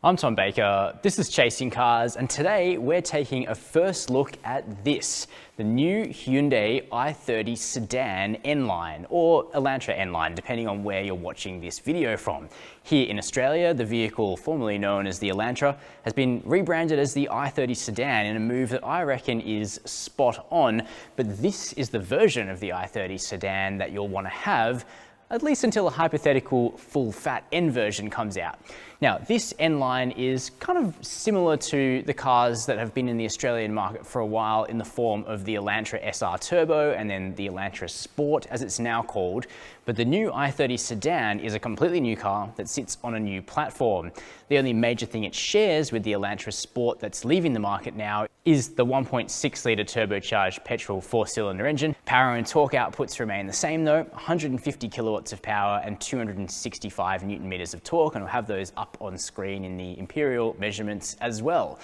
I'm Tom Baker, this is Chasing Cars, and today we're taking a first look at this, the new Hyundai i30 Sedan N-Line, or Elantra N-Line, depending on where you're watching this video from. Here in Australia, the vehicle formerly known as the Elantra has been rebranded as the i30 Sedan in a move that I reckon is spot on, but this is the version of the i30 Sedan that you'll want to have, at least until a hypothetical full-fat N version comes out. Now, this N-Line is kind of similar to the cars that have been in the Australian market for a while in the form of the Elantra SR Turbo and then the Elantra Sport, as it's now called. But the new i30 Sedan is a completely new car that sits on a new platform. The only major thing it shares with the Elantra Sport that's leaving the market now is the 1.6 litre turbocharged petrol 4-cylinder engine. Power and torque outputs remain the same though, 150 kilowatts of power and 265 newton meters of torque, and we'll have those up on screen in the imperial measurements as well.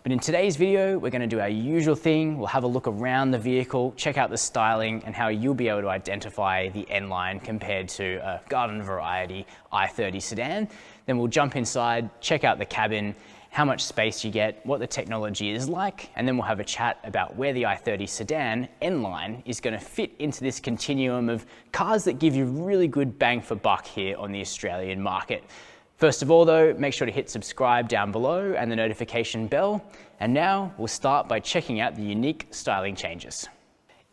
But in today's video, we're going to do our usual thing. We'll have a look around the vehicle, check out the styling and how you'll be able to identify the N-Line compared to a garden variety i30 sedan. Then we'll jump inside, check out the cabin, how much space you get, what the technology is like, and then we'll have a chat about where the i30 Sedan N-Line is going to fit into this continuum of cars that give you really good bang for buck here on the Australian market. First of all though, make sure to hit subscribe down below and the notification bell. And now we'll start by checking out the unique styling changes.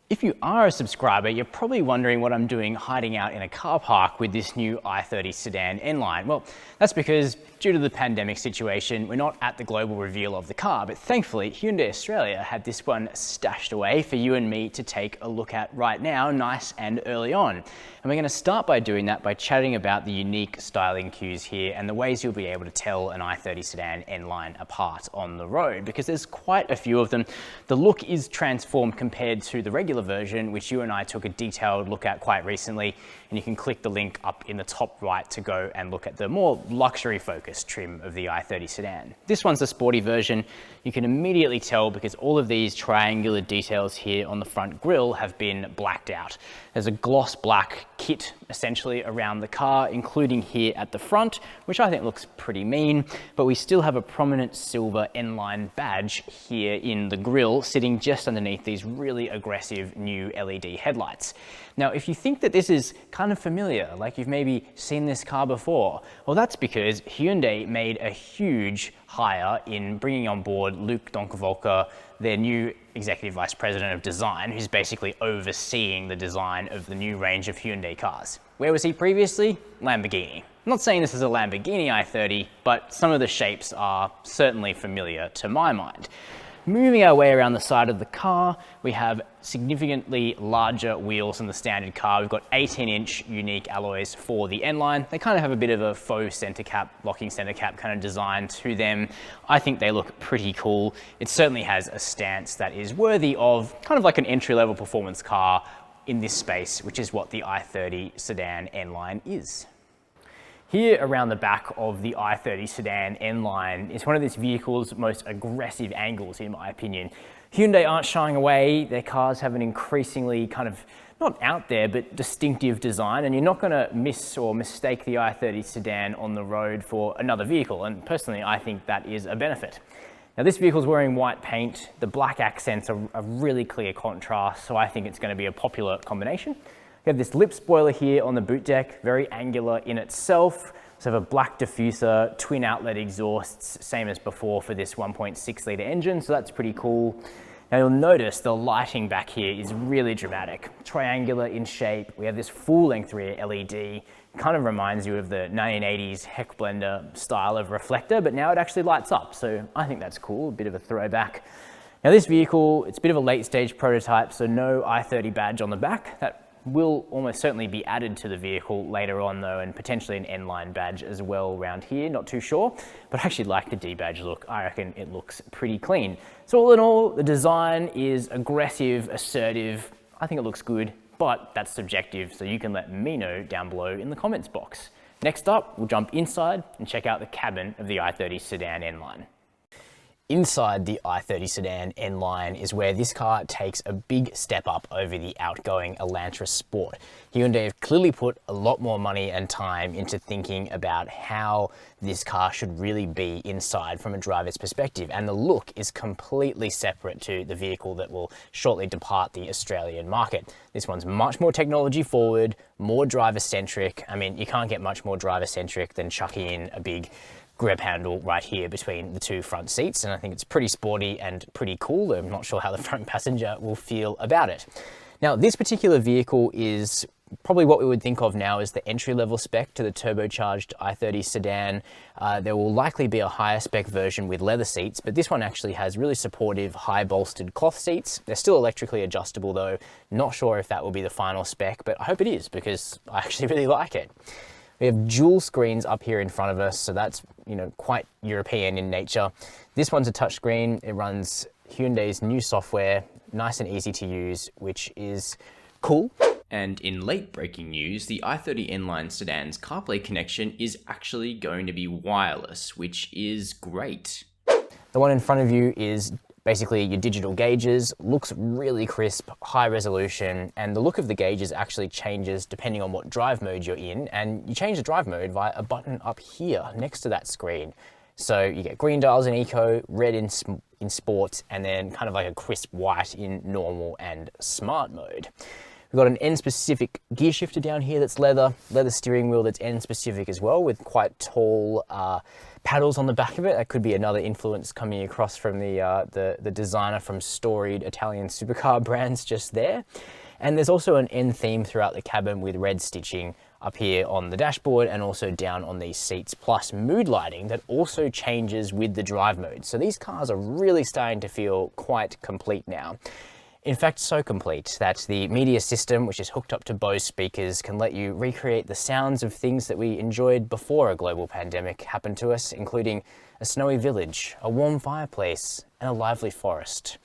If you are a subscriber, you're probably wondering what I'm doing hiding out in a car park with this new i30 Sedan N-Line. Well, that's because due to the pandemic situation, we're not at the global reveal of the car, but thankfully Hyundai Australia had this one stashed away for you and me to take a look at right now, nice and early on. And we're going to start by doing that by chatting about the unique styling cues here and the ways you'll be able to tell an i30 Sedan N-Line apart on the road, because there's quite a few of them. The look is transformed compared to the regular version, which you and I took a detailed look at quite recently, and you can click the link up in the top right to go and look at the more luxury focused trim of the i30 Sedan. This one's the sporty version. You can immediately tell because all of these triangular details here on the front grille have been blacked out. There's a gloss black kit essentially around the car, including here at the front, which I think looks pretty mean, but we still have a prominent silver N-Line badge here in the grille, sitting just underneath these really aggressive new LED headlights. Now, if you think that this is kind of familiar, like you've maybe seen this car before, well, that's because Hyundai made a huge hire in bringing on board Luc Donckerwolke, their new Executive Vice President of Design, who's basically overseeing the design of the new range of Hyundai cars. Where was he previously? Lamborghini. I'm not saying this is a Lamborghini i30, but some of the shapes are certainly familiar to my mind. Moving our way around the side of the car, we have significantly larger wheels than the standard car. We've got 18-inch unique alloys for the N-Line. They kind of have a bit of a faux center cap, locking center cap kind of design to them. I think they look pretty cool. It certainly has a stance that is worthy of kind of like an entry-level performance car in this space, which is what the i30 Sedan N-Line is. Here around the back of the i30 Sedan N-Line is one of this vehicle's most aggressive angles, in my opinion. Hyundai aren't shying away. Their cars have an increasingly kind of, not out there, but distinctive design, and you're not going to miss or mistake the i30 Sedan on the road for another vehicle, and personally I think that is a benefit. Now, this vehicle's wearing white paint. The black accents are a really clear contrast, so I think it's going to be a popular combination. We have this lip spoiler here on the boot deck, very angular in itself. So we have a black diffuser, twin outlet exhausts, same as before for this 1.6 litre engine, so that's pretty cool. Now you'll notice the lighting back here is really dramatic. Triangular in shape, we have this full length rear LED. Kind of reminds you of the 1980s heck blender style of reflector, but now it actually lights up, so I think that's cool, a bit of a throwback. Now this vehicle, it's a bit of a late stage prototype, so no i30 badge on the back. That will almost certainly be added to the vehicle later on though, and potentially an N-Line badge as well around here, not too sure, but I actually like the D-badge look. I reckon it looks pretty clean. So all in all, the design is aggressive, assertive. I think it looks good, but that's subjective, so you can let me know down below in the comments box. Next up, we'll jump inside and check out the cabin of the i30 Sedan N-Line. Inside the i30 Sedan N-Line is where this car takes a big step up over the outgoing Elantra Sport. Hyundai have clearly put a lot more money and time into thinking about how this car should really be inside from a driver's perspective, and the look is completely separate to the vehicle that will shortly depart the Australian market. This one's much more technology forward, more driver centric. I mean, you can't get much more driver centric than chucking in a big grab handle right here between the two front seats, and I think it's pretty sporty and pretty cool. I'm not sure how the front passenger will feel about it. Now, this particular vehicle is probably what we would think of now as the entry-level spec to the turbocharged i30 sedan. There will likely be a higher spec version with leather seats, but this one actually has really supportive, high bolstered cloth seats. They're still electrically adjustable though. Not sure if that will be the final spec, but I hope it is because I actually really like it. We have dual screens up here in front of us, so that's, you know, quite European in nature. This one's a touchscreen. It runs Hyundai's new software, nice and easy to use, which is cool. And in late breaking news, the i30 N-Line sedan's CarPlay connection is actually going to be wireless, which is great. The one in front of you is basically your digital gauges, looks really crisp, high resolution, and the look of the gauges actually changes depending on what drive mode you're in, and you change the drive mode via a button up here next to that screen. So you get green dials in eco, red in sport, and then kind of like a crisp white in normal and smart mode. We've got an N-specific gear shifter down here that's leather steering wheel that's N-specific as well, with quite tall paddles on the back of it. That could be another influence coming across from the designer from storied Italian supercar brands just there. And there's also an N theme throughout the cabin with red stitching up here on the dashboard and also down on these seats, plus mood lighting that also changes with the drive mode. So these cars are really starting to feel quite complete now. In fact, so complete that the media system, which is hooked up to Bose speakers, can let you recreate the sounds of things that we enjoyed before a global pandemic happened to us, including a snowy village, a warm fireplace, and a lively forest.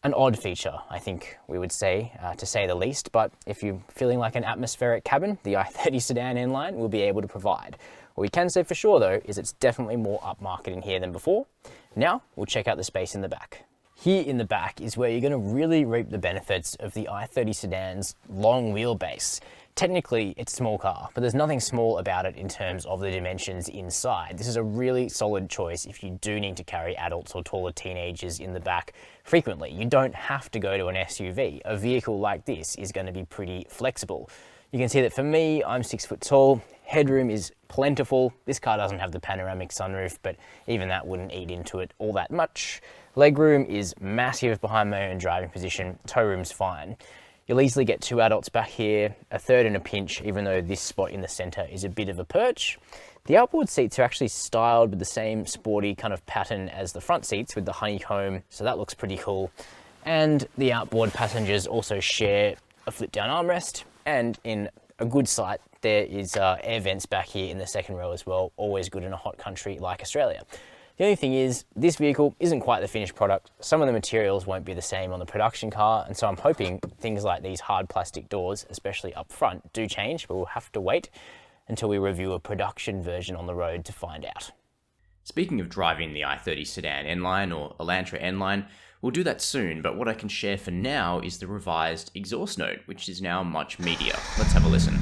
An odd feature, I think we would say, to say the least, but if you're feeling like an atmospheric cabin, the i30 Sedan N-Line will be able to provide. What we can say for sure though, is it's definitely more upmarket in here than before. Now, we'll check out the space in the back. Here in the back is where you're going to really reap the benefits of the i30 sedan's long wheelbase. Technically, it's a small car, but there's nothing small about it in terms of the dimensions inside. This is a really solid choice if you do need to carry adults or taller teenagers in the back frequently. You don't have to go to an SUV. A vehicle like this is going to be pretty flexible. You can see that for me, I'm 6 foot tall. Headroom is plentiful. This car doesn't have the panoramic sunroof, but even that wouldn't eat into it all that much. Legroom is massive behind my own driving position. Tow room's fine. You'll easily get two adults back here, a third in a pinch, even though this spot in the center is a bit of a perch. The outboard seats are actually styled with the same sporty kind of pattern as the front seats with the honeycomb, so that looks pretty cool. And the outboard passengers also share a flip down armrest, and in a good sight, there is air vents back here in the second row as well, always good in a hot country like Australia. The only thing is, this vehicle isn't quite the finished product. Some of the materials won't be the same on the production car, and so I'm hoping things like these hard plastic doors, especially up front, do change, but we'll have to wait until we review a production version on the road to find out. Speaking of driving the i30 Sedan N-Line or Elantra N-Line, we'll do that soon, but what I can share for now is the revised exhaust note, which is now much meatier. Let's have a listen.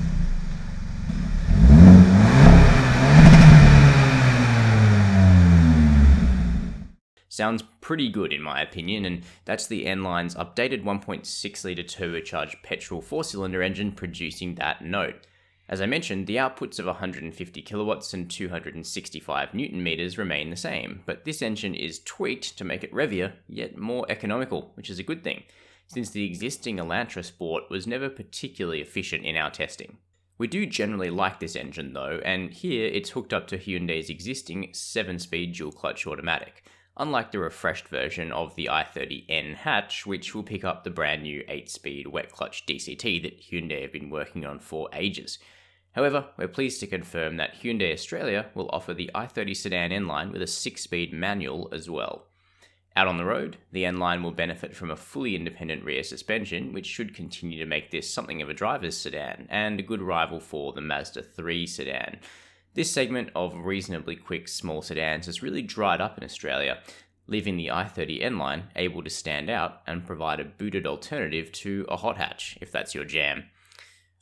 Sounds pretty good in my opinion, and that's the N-Line's updated 1.6 litre turbocharged petrol 4-cylinder engine producing that note. As I mentioned, the outputs of 150 kilowatts and 265 newton meters remain the same, but this engine is tweaked to make it revier, yet more economical, which is a good thing, since the existing Elantra Sport was never particularly efficient in our testing. We do generally like this engine though, and here it's hooked up to Hyundai's existing 7-speed dual-clutch automatic, unlike the refreshed version of the i30N hatch, which will pick up the brand new 8-speed wet clutch DCT that Hyundai have been working on for ages. However, we're pleased to confirm that Hyundai Australia will offer the i30 Sedan N-Line with a 6-speed manual as well. Out on the road, the N-Line will benefit from a fully independent rear suspension, which should continue to make this something of a driver's sedan, and a good rival for the Mazda 3 sedan. This segment of reasonably quick small sedans has really dried up in Australia. leaving the i30 N-Line able to stand out and provide a booted alternative to a hot hatch, if that's your jam.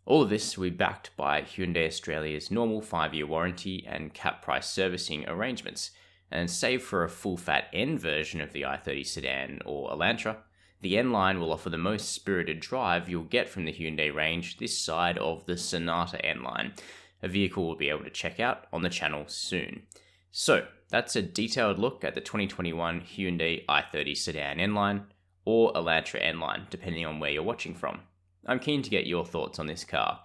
All of this will be backed by Hyundai Australia's normal 5-year warranty and cap price servicing arrangements, and save for a full-fat N version of the i30 sedan or Elantra, the N-Line will offer the most spirited drive you'll get from the Hyundai range this side of the Sonata N-Line, a vehicle we'll be able to check out on the channel soon. So, that's a detailed look at the 2021 Hyundai i30 Sedan N-Line, or Elantra N-Line, depending on where you're watching from. I'm keen to get your thoughts on this car.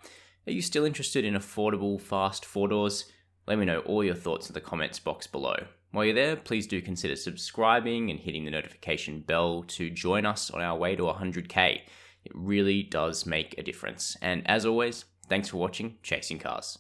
Are you still interested in affordable, fast 4-doors? Let me know all your thoughts in the comments box below. While you're there, please do consider subscribing and hitting the notification bell to join us on our way to 100k. It really does make a difference. And as always, thanks for watching Chasing Cars.